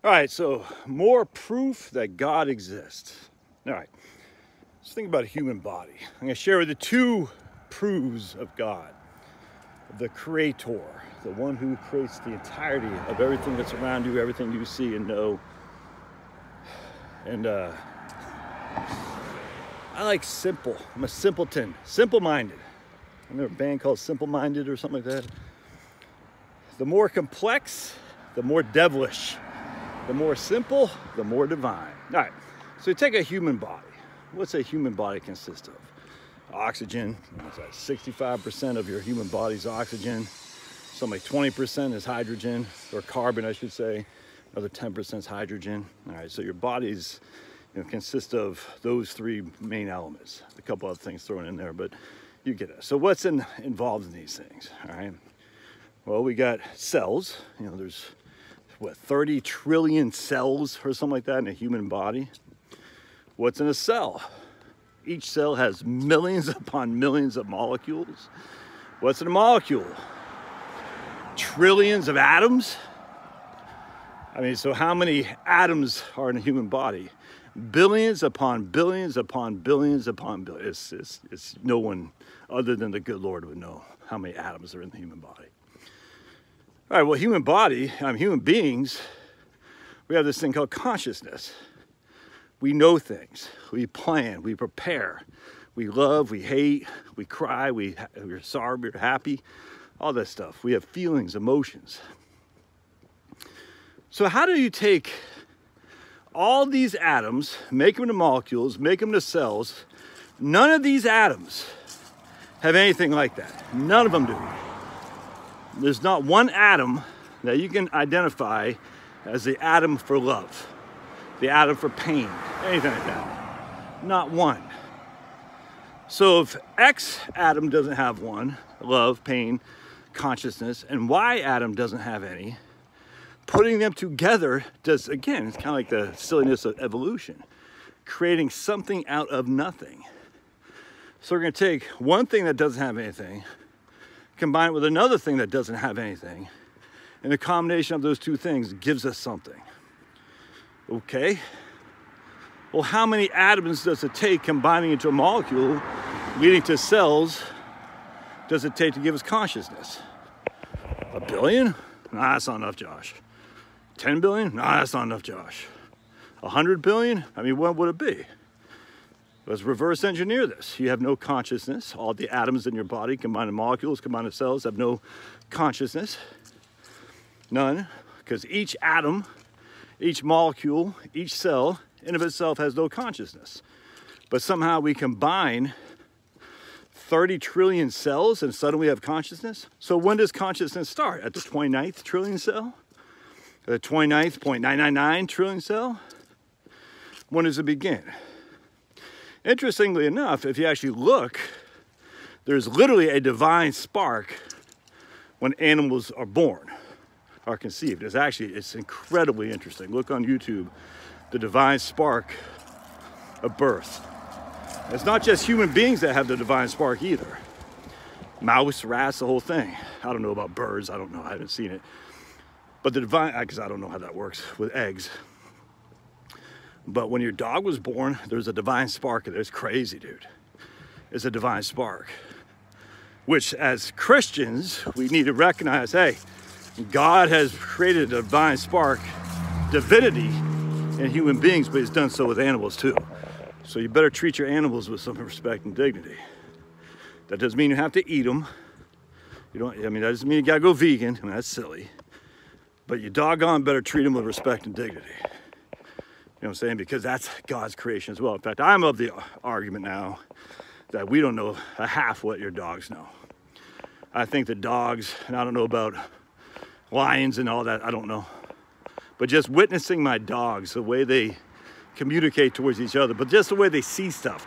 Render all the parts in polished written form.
All right, so more proof that God exists. All right, let's think about a human body. I'm going to share with you two proofs of God. The Creator, the one who creates the entirety of everything that's around you, everything you see and know. And I like simple. I'm a simpleton, simple-minded. I remember a band called Simple Minded or something like that. The more complex, the more devilish. The more simple, the more divine. All right, so you take a human body. What's a human body consist of? Oxygen. 65% of your human body's oxygen. Something like 20% is hydrogen, or carbon, I should say. Another 10% is hydrogen. All right, so your body's consist of those three main elements. A couple other things thrown in there, but you get it. So what's involved in these things? All right. Well, we got cells. There's what, 30 trillion cells or something like that in a human body. What's in a cell? Each cell has millions upon millions of molecules. What's in a molecule? Trillions of atoms. I mean, so how many atoms are in a human body? Billions upon billions upon billions upon billions. It's no one other than the good Lord would know how many atoms are in the human body. All right, well, human beings, we have this thing called consciousness. We know things, we plan, we prepare, we love, we hate, we cry, we're sorry, we're happy, all that stuff. We have feelings, emotions. So how do you take all these atoms, make them into molecules, make them into cells? None of these atoms have anything like that. None of them do. There's not one atom that you can identify as the atom for love, the atom for pain, anything like that. Not one. So if X atom doesn't have one, love, pain, consciousness, and Y atom doesn't have any, putting them together does, again, it's kind of like the silliness of evolution, creating something out of nothing. So we're going to take one thing that doesn't have anything, combine it with another thing that doesn't have anything, and the combination of those two things gives us something. Okay. Well, how many atoms does it take combining into a molecule, leading to cells, does it take to give us consciousness? 1 billion? Nah, that's not enough, Josh. 10 billion? Nah, that's not enough, Josh. 100 billion? I mean, what would it be? Let's reverse engineer this. You have no consciousness. All the atoms in your body, combined in molecules, combined in cells, have no consciousness. None. Because each atom, each molecule, each cell, in of itself has no consciousness. But somehow we combine 30 trillion cells and suddenly we have consciousness. So when does consciousness start? At the 29th trillion cell? At the 29th 0.999 trillion cell? When does it begin? Interestingly enough, if you actually look, there's literally a divine spark when animals are born, are conceived. It's incredibly interesting. Look on YouTube, the divine spark of birth. It's not just human beings that have the divine spark either. Mouse, rats, the whole thing. I don't know about birds. I don't know. I haven't seen it. But the divine, because I don't know how that works with eggs. But when your dog was born, there's a divine spark. It's crazy, dude. It's a divine spark. Which, as Christians, we need to recognize, hey, God has created a divine spark, divinity in human beings, but he's done so with animals too. So you better treat your animals with some respect and dignity. That doesn't mean you have to eat them. That doesn't mean you gotta go vegan. That's silly. But you doggone better treat them with respect and dignity. You know what I'm saying? Because that's God's creation as well. In fact, I'm of the argument now that we don't know a half what your dogs know. I think the dogs, and I don't know about lions and all that, I don't know. But just witnessing my dogs, the way they communicate towards each other, but just the way they see stuff.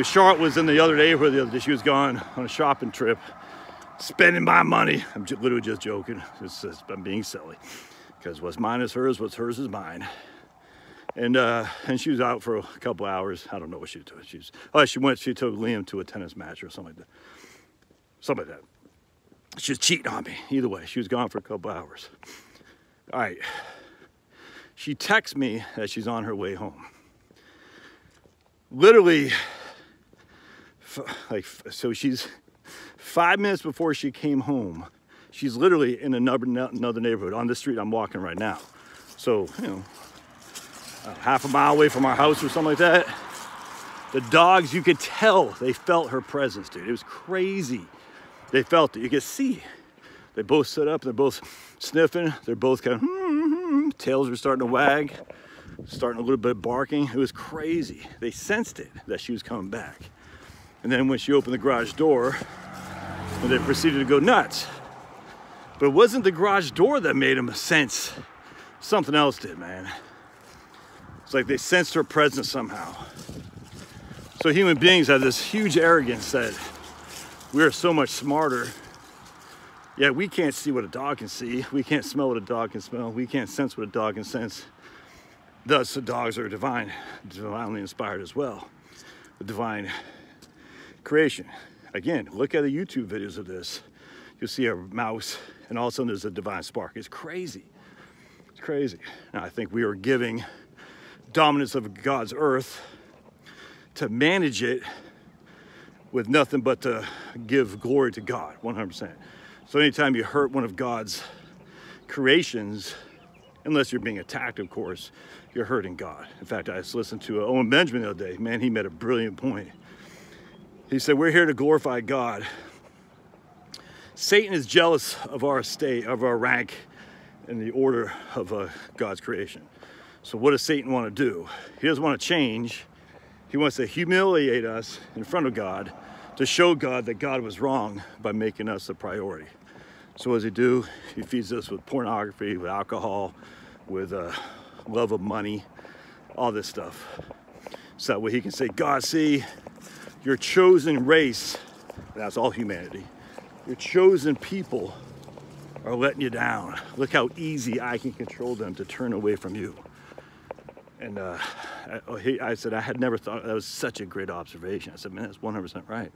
Charlotte was in the other neighborhood the other day. She was gone on a shopping trip, spending my money. I'm literally just joking. I'm being silly. Because what's mine is hers, what's hers is mine. And she was out for a couple hours. I don't know what she was doing. She took Liam to a tennis match or something like that. Something like that. She was cheating on me. Either way, she was gone for a couple hours. All right. She texts me that she's on her way home. Literally, so she's 5 minutes before she came home. She's literally in another neighborhood on the street I'm walking right now. So, you know, half a mile away from our house or something like that. The dogs, you could tell they felt her presence, dude. It was crazy. They felt it. You could see. They both stood up. They're both sniffing. They're both kind of, tails were starting to wag, starting a little bit of barking. It was crazy. They sensed it, that she was coming back. And then when she opened the garage door, they proceeded to go nuts. But it wasn't the garage door that made them sense. Something else did, man. It's like they sensed her presence somehow. So human beings have this huge arrogance that we're so much smarter. Yeah, we can't see what a dog can see. We can't smell what a dog can smell. We can't sense what a dog can sense. Thus, the dogs are divinely inspired as well. The divine creation. Again, look at the YouTube videos of this. You'll see a mouse, and all of a sudden there's a divine spark. It's crazy. It's crazy. Now, I think we are giving dominance of God's earth to manage it with nothing but to give glory to God, 100%. So anytime you hurt one of God's creations, unless you're being attacked, of course, you're hurting God. In fact, I just listened to Owen Benjamin the other day. Man, he made a brilliant point. He said, we're here to glorify God. Satan is jealous of our state, of our rank in the order of God's creation. So what does Satan want to do? He doesn't want to change. He wants to humiliate us in front of God to show God that God was wrong by making us a priority. So what does he do? He feeds us with pornography, with alcohol, with love of money, all this stuff. So that way he can say, God, see, your chosen race, that's all humanity, your chosen people are letting you down. Look how easy I can control them to turn away from you. And I said, I had never thought, that was such a great observation. I said, man, that's 100% right.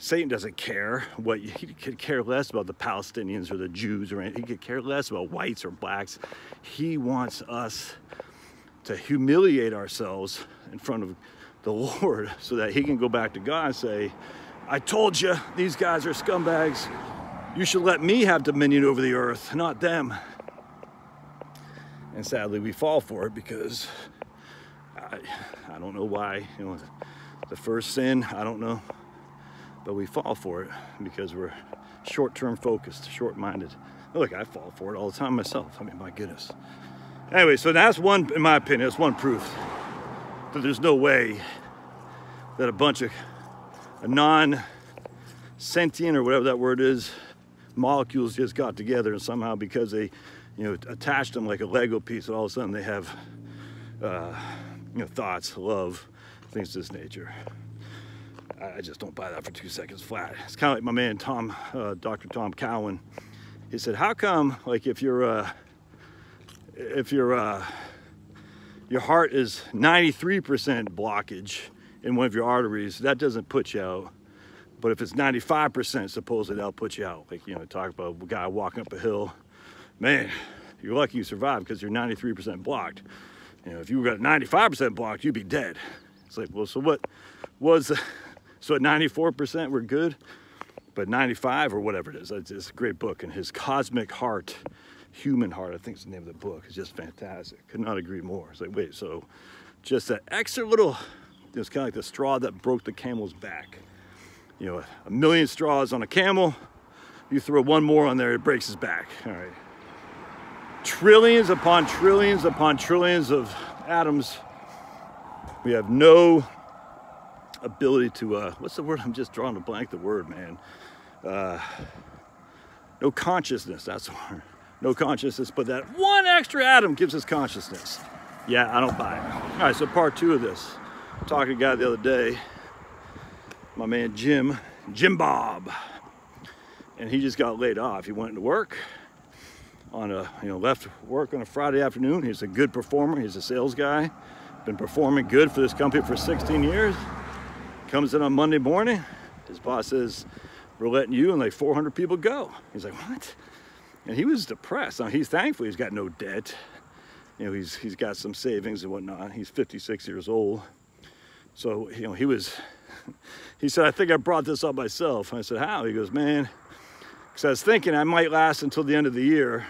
Satan doesn't care what, he could care less about the Palestinians or the Jews or anything. He could care less about whites or blacks. He wants us to humiliate ourselves in front of the Lord so that he can go back to God and say, I told you these guys are scumbags. You should let me have dominion over the earth, not them. And sadly, we fall for it because I don't know why. You know, the first sin, I don't know. But we fall for it because we're short-term focused, short-minded. Look, I fall for it all the time myself. I mean, my goodness. Anyway, so that's one, in my opinion, that's one proof that there's no way that a bunch of non-sentient or whatever that word is, molecules just got together and somehow because they, you know, attached them like a Lego piece, and all of a sudden they have, you know, thoughts, love, things of this nature. I just don't buy that for 2 seconds flat. It's kind of like my man Tom, Dr. Tom Cowan. He said, "How come, like, if your heart is 93% blockage in one of your arteries, that doesn't put you out. But if it's 95%, supposedly that'll put you out. Like, you know, talk about a guy walking up a hill. Man, you're lucky you survived because you're 93% blocked. You know, if you got 95% blocked, you'd be dead. It's like, well, so what was, so at 94% we're good, but 95 or whatever it is, it's a great book. And his Cosmic Heart, Human Heart, I think is the name of the book, is just fantastic. Could not agree more. It's like, wait, so just that extra little, it's kind of like the straw that broke the camel's back. You know, 1,000,000 straws on a camel, you throw one more on there, it breaks his back. All right. Trillions upon trillions upon trillions of atoms. We have no ability to, what's the word? I'm just drawing a blank, the word, man. No consciousness, that's the word. No consciousness, but that one extra atom gives us consciousness. Yeah, I don't buy it. All right, so part 2 of this. I'm talking to a guy the other day, my man Jim Bob, and he just got laid off. He went to work on a, you know, left work on a Friday afternoon. He's a good performer. He's a sales guy. Been performing good for this company for 16 years. Comes in on Monday morning. His boss says, we're letting you and like 400 people go. He's like, what? And he was depressed. Now, he's thankful he's got no debt. You know, he's got some savings and whatnot. He's 56 years old. So, you know, he said, I think I brought this up myself. And I said, how? He goes, man, because I was thinking I might last until the end of the year,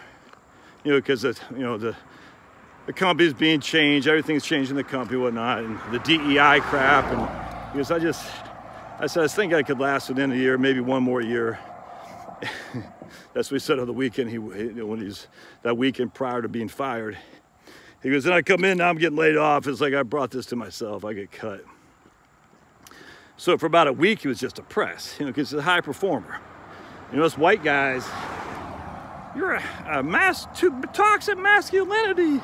you know, because, you know, the company's being changed, everything's changing the company and whatnot, and the DEI crap. And he goes, I said, I was thinking I could last to the end of the year, maybe one more year. That's what he said on the weekend, when he's that weekend prior to being fired. He goes, then I come in, now I'm getting laid off. It's like I brought this to myself, I get cut. So for about a week, he was just depressed, you know, because he's a high performer. You know, us white guys, you're a toxic masculinity.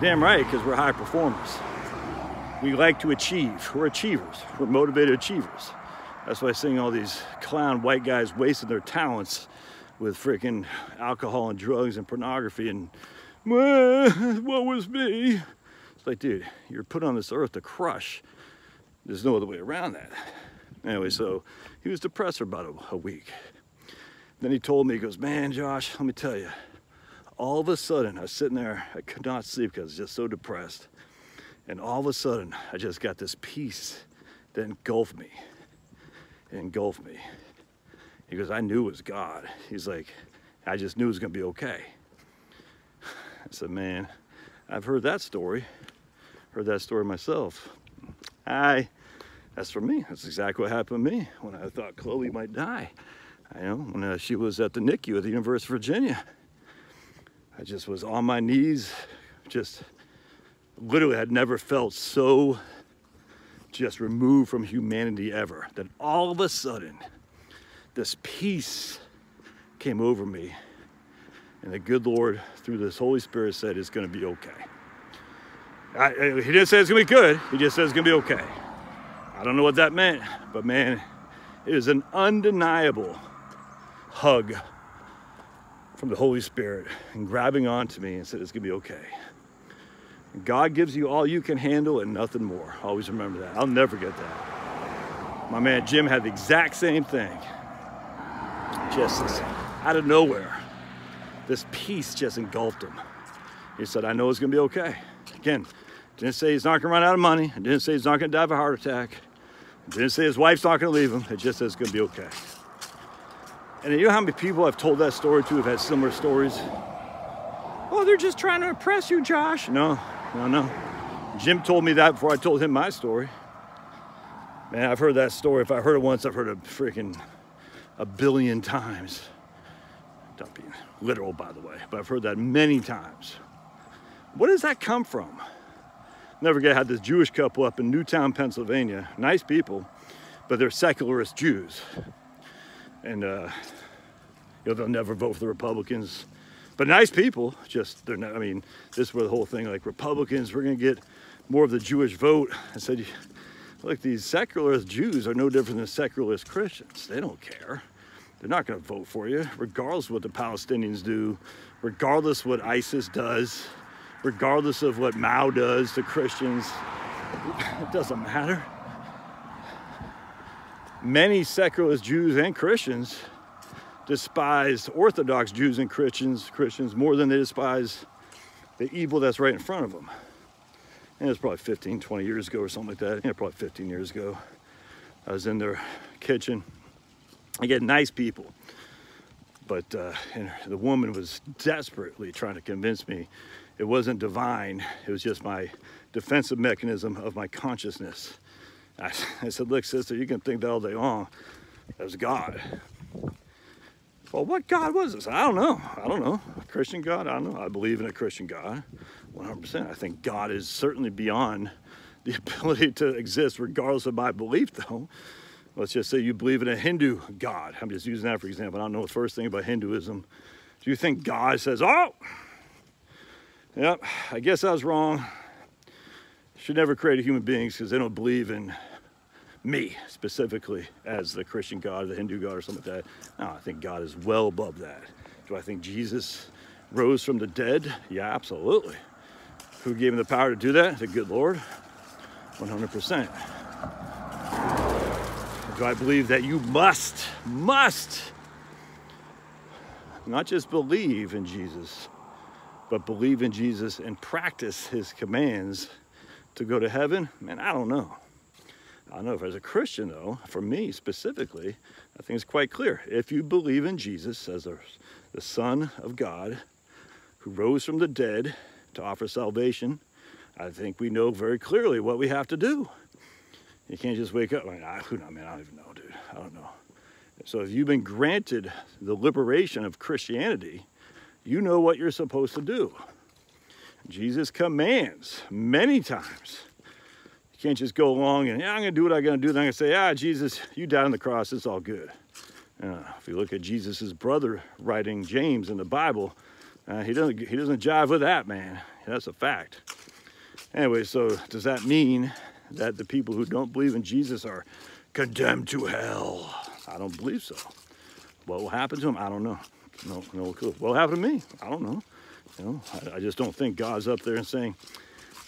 Damn right, because we're high performers. We like to achieve. We're achievers. We're motivated achievers. That's why I see all these clown white guys wasting their talents with freaking alcohol and drugs and pornography and, what was me? It's like, dude, you're put on this earth to crush. There's no other way around that. Anyway, so he was depressed for about a week. Then he told me, he goes, man, Josh, let me tell you, all of a sudden, I was sitting there, I could not sleep because I was just so depressed. And all of a sudden, I just got this peace that engulfed me. It engulfed me. He goes, I knew it was God. He's like, I just knew it was gonna be okay. I said, man, I've heard that story. Heard that story myself. That's for me. That's exactly what happened to me when I thought Chloe might die. I know, when she was at the NICU at the University of Virginia. I just was on my knees, just literally had never felt so just removed from humanity ever. That all of a sudden, this peace came over me. And the good Lord, through this Holy Spirit, said it's going to be okay. He didn't say it's going to be good. He just said it's going to be okay. I don't know what that meant, but man, it is an undeniable hug from the Holy Spirit and grabbing onto me and said it's going to be okay. God gives you all you can handle and nothing more. Always remember that. I'll never forget that. My man Jim had the exact same thing. Just out of nowhere, this peace just engulfed him. He said, I know it's going to be okay. Again, didn't say he's not going to run out of money. It didn't say he's not going to die of a heart attack. It didn't say his wife's not going to leave him. It just says it's going to be okay. And you know how many people I've told that story to have had similar stories? Oh, they're just trying to impress you, Josh. No. Jim told me that before I told him my story. Man, I've heard that story. If I heard it once, I've heard it freaking a billion times. Don't be literal, by the way, but I've heard that many times. Where does that come from? Never forget, I had this Jewish couple up in Newtown, Pennsylvania. Nice people, but they're secularist Jews. And you know, they'll never vote for the Republicans. But nice people, just, they're not, I mean, this is where the whole thing, like Republicans, we're gonna get more of the Jewish vote. I said, look, these secularist Jews are no different than secularist Christians. They don't care. They're not gonna vote for you, regardless of what the Palestinians do, regardless what ISIS does, regardless of what Mao does to Christians. It doesn't matter. Many secularist Jews and Christians despise Orthodox Jews and Christians more than they despise the evil that's right in front of them. And it was probably 15, 20 years ago or something like that. Yeah, probably 15 years ago. I was in their kitchen. Again, nice people. But and the woman was desperately trying to convince me it wasn't divine. It was just my defensive mechanism of my consciousness. I said, look, sister, you can think that all day long. That was God. Well, what God was this? I don't know. A Christian God? I don't know. I believe in a Christian God, 100%. I think God is certainly beyond the ability to exist regardless of my belief, though. Let's just say you believe in a Hindu God. I'm just using that for example. I don't know the first thing about Hinduism. Do you think God says, oh, yep, I guess I was wrong. Should never create human beings because they don't believe in me specifically as the Christian God, the Hindu God or something like that. No, I think God is well above that. Do I think Jesus rose from the dead? Yeah, absolutely. Who gave him the power to do that? The good Lord. 100%. Do I believe that you must not just believe in Jesus, but believe in Jesus and practice his commands to go to heaven, man, I don't know. I don't know if as a Christian, though, for me specifically, I think it's quite clear. If you believe in Jesus as the Son of God who rose from the dead to offer salvation, I think we know very clearly what we have to do. You can't just wake up like, I don't even know, dude. I don't know. So if you've been granted the liberation of Christianity, you know what you're supposed to do. Jesus commands many times. You can't just go along and, yeah, I'm going to do what I'm going to do. Then I'm going to say, Jesus, you died on the cross. It's all good. If you look at Jesus's brother writing James in the Bible, he doesn't jive with that, man. That's a fact. Anyway, so does that mean that the people who don't believe in Jesus are condemned to hell? I don't believe so. What will happen to them? I don't know. No clue. What will happen to me? I don't know. I just don't think God's up there and saying,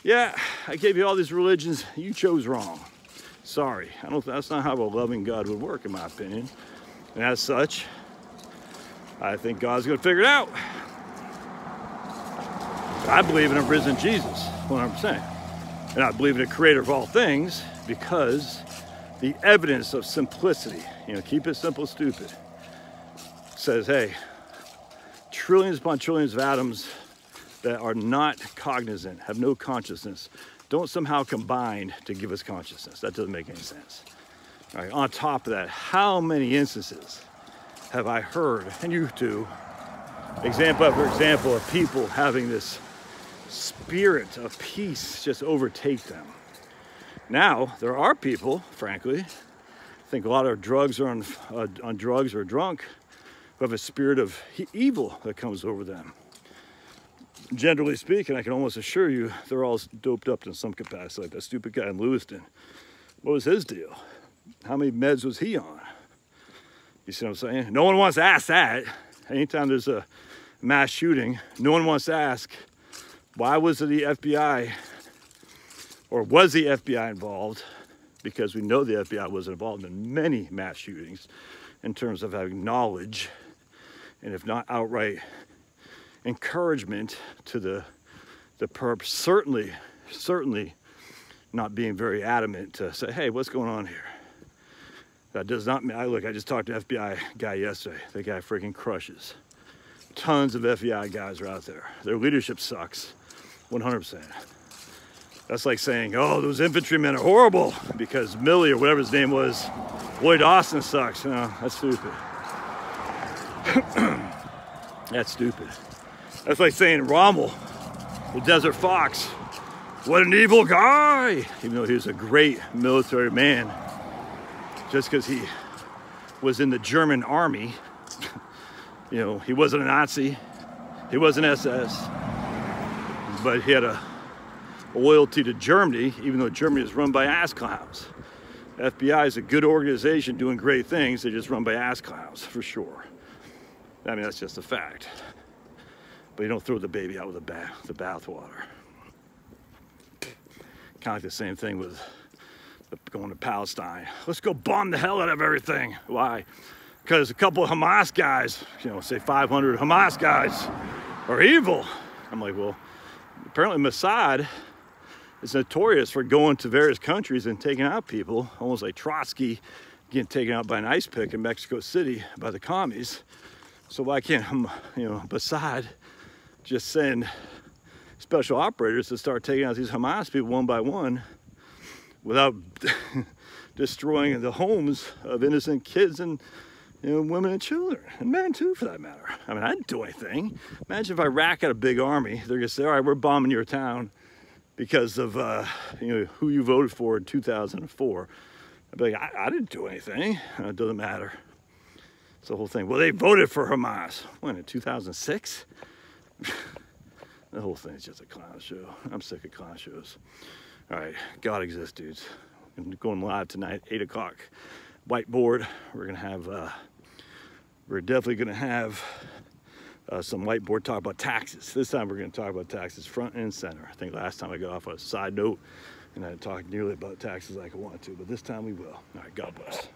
yeah, I gave you all these religions, you chose wrong. Sorry. That's not how a loving God would work, in my opinion. And as such, I think God's going to figure it out. I believe in a risen Jesus, 100%. And I believe in the creator of all things because the evidence of simplicity, keep it simple, stupid, says, hey, trillions upon trillions of atoms that are not cognizant, have no consciousness, don't somehow combine to give us consciousness. That doesn't make any sense. All right, on top of that, how many instances have I heard, and you too, example after example of people having this spirit of peace just overtake them? Now, there are people, frankly, I think a lot of drugs are on drugs or drunk, who have a spirit of evil that comes over them. Generally speaking, I can almost assure you they're all doped up in some capacity, like that stupid guy in Lewiston. What was his deal? How many meds was he on? You see what I'm saying? No one wants to ask that. Anytime there's a mass shooting, no one wants to ask, why was the FBI, or was the FBI involved? Because we know the FBI was involved in many mass shootings in terms of having knowledge, and if not outright encouragement to the perp, certainly not being very adamant to say, hey, what's going on here? That does not mean, I just talked to an FBI guy yesterday. The guy freaking crushes. Tons of FBI guys are out there. Their leadership sucks, 100%. That's like saying, oh, those infantrymen are horrible because Milley or whatever his name was, Lloyd Austin sucks. No, that's stupid. That's stupid. That's like saying Rommel, the Desert Fox, what an evil guy. Even though he was a great military man, just because he was in the German army, he wasn't a Nazi, he wasn't SS, but he had a loyalty to Germany, even though Germany is run by ass clowns. FBI is a good organization doing great things. They're just run by ass clowns, for sure. I mean, that's just a fact. But you don't throw the baby out with the bathwater. Kind of like the same thing with going to Palestine. Let's go bomb the hell out of everything. Why? Because a couple of Hamas guys, say 500 Hamas guys are evil. I'm like, well, apparently Mossad is notorious for going to various countries and taking out people, almost like Trotsky getting taken out by an ice pick in Mexico City by the commies. So why can't, Mossad just send special operators to start taking out these Hamas people one by one without destroying the homes of innocent kids and women and children, and men too, for that matter. I mean, I didn't do anything. Imagine if Iraq had a big army. They're gonna say, all right, we're bombing your town because of who you voted for in 2004. I'd be like, I didn't do anything. It doesn't matter. It's the whole thing. Well, they voted for Hamas. When, in 2006? The whole thing is just a clown show. I'm sick of clown shows. All right, God exists, dudes. I'm going live tonight, 8 o'clock. Whiteboard. We're definitely gonna have some whiteboard talk about taxes. This time we're gonna talk about taxes front and center. I think last time I got off on a side note and I didn't talk nearly about taxes like I wanted to, but this time we will. All right, God bless.